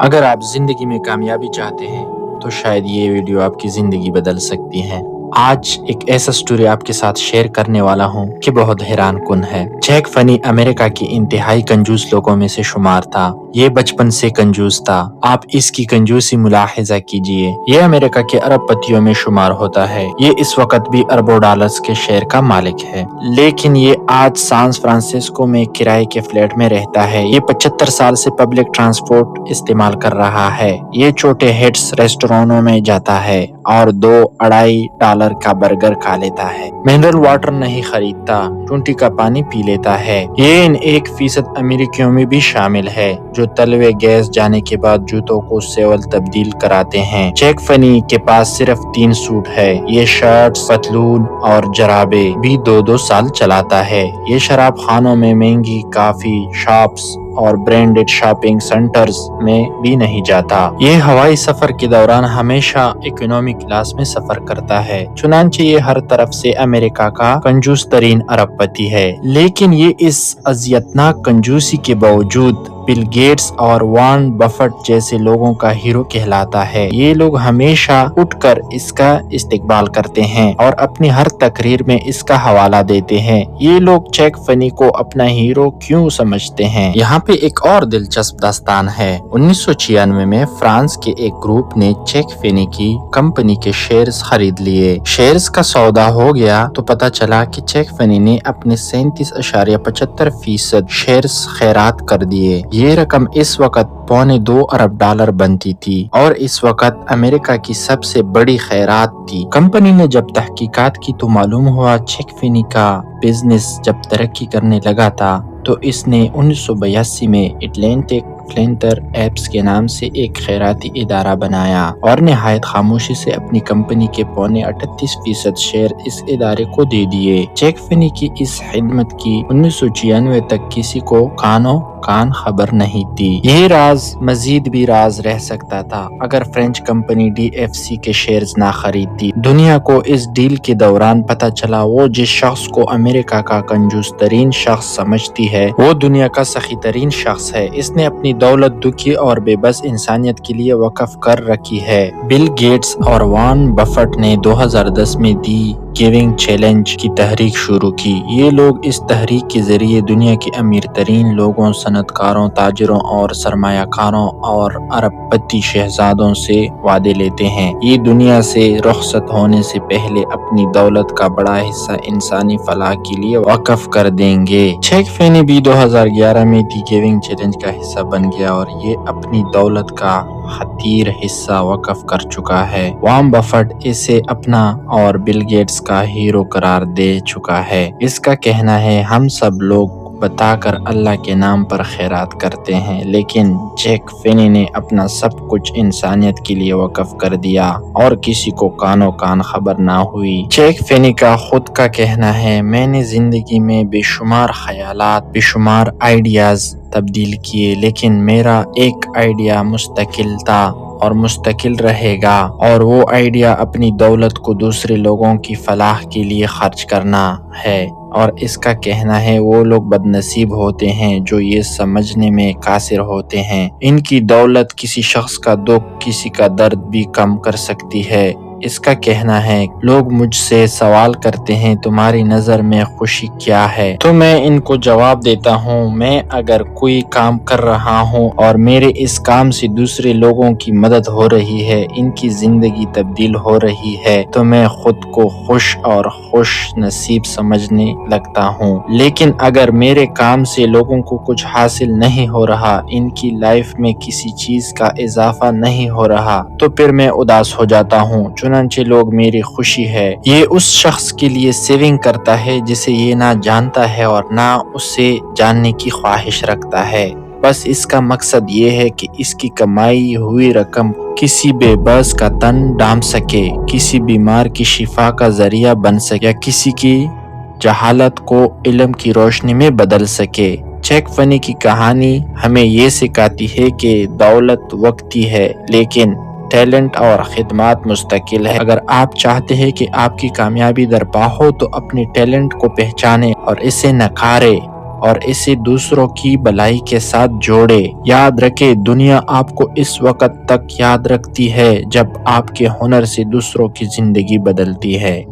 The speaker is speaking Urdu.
اگر آپ زندگی میں کامیابی چاہتے ہیں تو شاید یہ ویڈیو آپ کی زندگی بدل سکتی ہے۔ آج ایک ایسا سٹوری آپ کے ساتھ شیئر کرنے والا ہوں کہ بہت حیران کن ہے۔ جیک فنی امریکہ کے انتہائی کنجوس لوگوں میں سے شمار تھا۔ یہ بچپن سے کنجوس تھا۔ آپ اس کی کنجوسی ملاحظہ کیجئے۔ یہ امریکہ کے ارب پتیوں میں شمار ہوتا ہے۔ یہ اس وقت بھی اربوں ڈالرز کے شیئر کا مالک ہے، لیکن یہ آج سان فرانسسکو میں کرائے کے فلیٹ میں رہتا ہے۔ یہ 75 سال سے پبلک ٹرانسپورٹ استعمال کر رہا ہے۔ یہ چھوٹے ہٹس ریسٹورانوں میں جاتا ہے اور $2.25 کا برگر کھا لیتا ہے۔ منرل واٹر نہیں خریدتا، ٹونٹی کا پانی پی لیتا ہے۔ یہ ان 1% امریکیوں میں بھی شامل ہے جو تلوے گیس جانے کے بعد جوتوں کو سیول تبدیل کراتے ہیں۔ جیک فنی کے پاس صرف 3 سوٹ ہے۔ یہ شرٹس، پتلون اور جرابے بھی 2 سال چلاتا ہے۔ یہ شراب خانوں میں، مہنگی کافی شاپس اور برانڈڈ شاپنگ سینٹرز میں بھی نہیں جاتا۔ یہ ہوائی سفر کے دوران ہمیشہ اکنامی کلاس میں سفر کرتا ہے، چنانچہ یہ ہر طرف سے امریکہ کا کنجوس ترین ارب پتی ہے۔ لیکن یہ اس اذیتناک کنجوسی کے باوجود بل گیٹس اور وارن بفٹ جیسے لوگوں کا ہیرو کہلاتا ہے۔ یہ لوگ ہمیشہ اٹھ کر اس کا استقبال کرتے ہیں اور اپنی ہر تقریر میں اس کا حوالہ دیتے ہیں۔ یہ لوگ جیک فنی کو اپنا ہیرو کیوں سمجھتے ہیں؟ یہاں پہ ایک اور دلچسپ داستان ہے۔ 1996 میں فرانس کے ایک گروپ نے جیک فنی کی کمپنی کے شیئرز خرید لیے۔ شیئرز کا سودا ہو گیا تو پتہ چلا کہ جیک فنی نے اپنے 37.75% شیئرز خیرات کر دیے۔ یہ رقم اس وقت $2.25 ارب بنتی تھی اور اس وقت امریکہ کی سب سے بڑی خیرات تھی۔ کمپنی نے جب تحقیقات کی تو معلوم ہوا جیک فنی کا بزنس جب ترقی کرنے لگا تھا تو اس نے 1982 میں اٹلانٹک فلنٹر ایپس کے نام سے ایک خیراتی ادارہ بنایا اور نہایت خاموشی سے اپنی کمپنی کے 38.5% شیئر اس ادارے کو دے دیے۔ جیک فنی کی اس خدمت کی 1996 تک کسی کو کانوں کان خبر نہیں تھی۔ یہ راز مزید بھی راز رہ سکتا تھا اگر فرینچ کمپنی DFC کے شیئرز نہ خریدتی۔ دنیا کو اس ڈیل کے دوران پتہ چلا وہ جس شخص کو امریکہ کا کنجوس ترین شخص سمجھتی ہے وہ دنیا کا سخی ترین شخص ہے۔ اس نے اپنی دولت دکھی اور بے بس انسانیت کے لیے وقف کر رکھی ہے۔ بل گیٹس اور وارن بفٹ نے 2010 میں دی گیونگ چیلنج کی تحریک شروع کی۔ یہ لوگ اس تحریک کے ذریعے دنیا کے امیر ترین لوگوں، صنعت کاروں، تاجروں اور سرمایہ کاروں اور ارب پتی شہزادوں سے وعدے لیتے ہیں۔ یہ دنیا سے رخصت ہونے سے پہلے اپنی دولت کا بڑا حصہ انسانی فلاح کے لیے وقف کر دیں گے۔ جیک فنی بھی 2011 میں دی گیونگ چیلنج کا حصہ بن گیا اور یہ اپنی دولت کا خطیر حصہ وقف کر چکا ہے۔ وارن بفٹ اسے اپنا اور بل گیٹس کا ہیرو قرار دے چکا ہے۔ اس کا کہنا ہے ہم سب لوگ بتا کر اللہ کے نام پر خیرات کرتے ہیں، لیکن جیک فنی نے اپنا سب کچھ انسانیت کے لیے وقف کر دیا اور کسی کو کانوں کان خبر نہ ہوئی۔ جیک فنی کا خود کا کہنا ہے میں نے زندگی میں بے شمار خیالات، بے شمار آئیڈیاز تبدیل کیے، لیکن میرا ایک آئیڈیا مستقل تھا اور مستقل رہے گا، اور وہ آئیڈیا اپنی دولت کو دوسرے لوگوں کی فلاح کے لیے خرچ کرنا ہے۔ اور اس کا کہنا ہے وہ لوگ بد نصیب ہوتے ہیں جو یہ سمجھنے میں قاصر ہوتے ہیں ان کی دولت کسی شخص کا دکھ، کسی کا درد بھی کم کر سکتی ہے۔ اس کا کہنا ہے لوگ مجھ سے سوال کرتے ہیں تمہاری نظر میں خوشی کیا ہے؟ تو میں ان کو جواب دیتا ہوں میں اگر کوئی کام کر رہا ہوں اور میرے اس کام سے دوسرے لوگوں کی مدد ہو رہی ہے، ان کی زندگی تبدیل ہو رہی ہے، تو میں خود کو خوش اور خوش نصیب سمجھنے لگتا ہوں۔ لیکن اگر میرے کام سے لوگوں کو کچھ حاصل نہیں ہو رہا، ان کی لائف میں کسی چیز کا اضافہ نہیں ہو رہا، تو پھر میں اداس ہو جاتا ہوں۔ چنانچہ لوگ میری خوشی ہے۔ یہ اس شخص کے لیے سیونگ کرتا ہے جسے یہ نہ جانتا ہے اور نہ اسے جاننے کی خواہش رکھتا ہے۔ بس اس کا مقصد یہ ہے کہ اس کی کمائی ہوئی رقم کسی بے بس کا تن ڈھانپ سکے، کسی بیمار کی شفا کا ذریعہ بن سکے یا کسی کی جہالت کو علم کی روشنی میں بدل سکے۔ جیک فنی کی کہانی ہمیں یہ سکھاتی ہے کہ دولت وقتی ہے لیکن ٹیلنٹ اور خدمات مستقل ہے۔ اگر آپ چاہتے ہیں کہ آپ کی کامیابی درپا ہو تو اپنے ٹیلنٹ کو پہچانیں اور اسے نکھاریں اور اسے دوسروں کی بھلائی کے ساتھ جوڑے۔ یاد رکھے، دنیا آپ کو اس وقت تک یاد رکھتی ہے جب آپ کے ہنر سے دوسروں کی زندگی بدلتی ہے۔